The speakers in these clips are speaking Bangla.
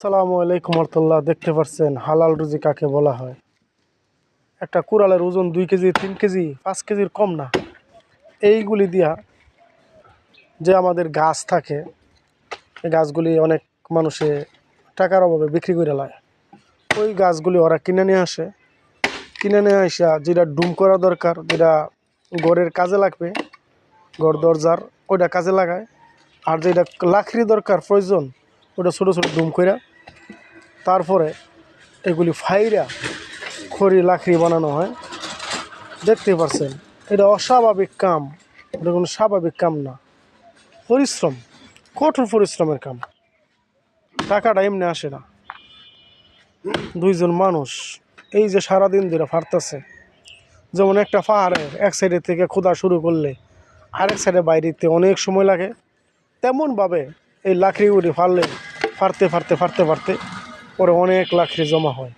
আসসালামু আলাইকুম রহমতুল্লাহ। দেখতে পাচ্ছেন হালাল রুজি কাকে বলা হয়। একটা কুড়ালের ওজন 2 কেজি, 3 কেজি, 5 কেজির কম না। এইগুলি দিয়া যে আমাদের গাছ থাকে, এই গাছগুলি অনেক মানুষে টাকার অভাবে বিক্রি করে লায়। ওই গাছগুলি ওরা কিনে নিয়ে আসে, কিনে নিয়ে আসা যেটা ডুম করা দরকার, যেটা ঘরের কাজে লাগবে, ঘর দরজার, ওইটা কাজে লাগায়। আর যেটা লাকড়ি দরকার প্রয়োজন, ওটা ছোটো ছোটো ডুম করে তারপরে এগুলি ফাইরা খড়ি লাকড়ি বানানো হয়। দেখতে পাচ্ছেন এটা অস্বাভাবিক কাম, এটা কোনো স্বাভাবিক কাম না। পরিশ্রম, কঠোর পরিশ্রমের কাম। টাকাটা এমনি আসে না। দুইজন মানুষ এই যে সারাদিন ধরে ফারতেছে, যেমন একটা পাহাড়ের এক সাইডের থেকে খোদা শুরু করলে আরেক সাইডে বাইরেতে অনেক সময় লাগে, তেমনভাবে এই লাকড়িগুলি ফারলে ফারতে ফারতে ফারতে ফারতে পরে অনেক লাকড়ি জমা হয়।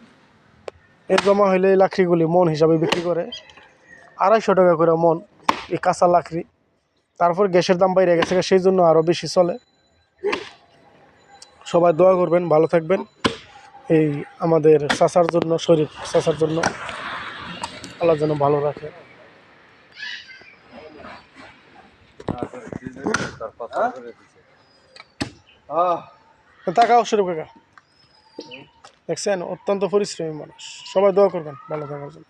এই জমা হইলে এই লাকড়িগুলি মন হিসাবে বিক্রি করে 250 টাকা করে মন, এই কাঁচা লাকড়ি। তারপর গ্যাসের দাম বাইরে গেছে, সেই জন্য আরও বেশি চলে। সবাই দোয়া করবেন, ভালো থাকবেন। এই আমাদের চাচার জন্য, শরীফ চাচার জন্য আল্লাহ যেন ভালো রাখে। তাকাও শরীফ কাকা, দেখছেন অত্যন্ত পরিশ্রমী মানুষ। সবাই দোয়া করবেন ভালো থাকার জন্য।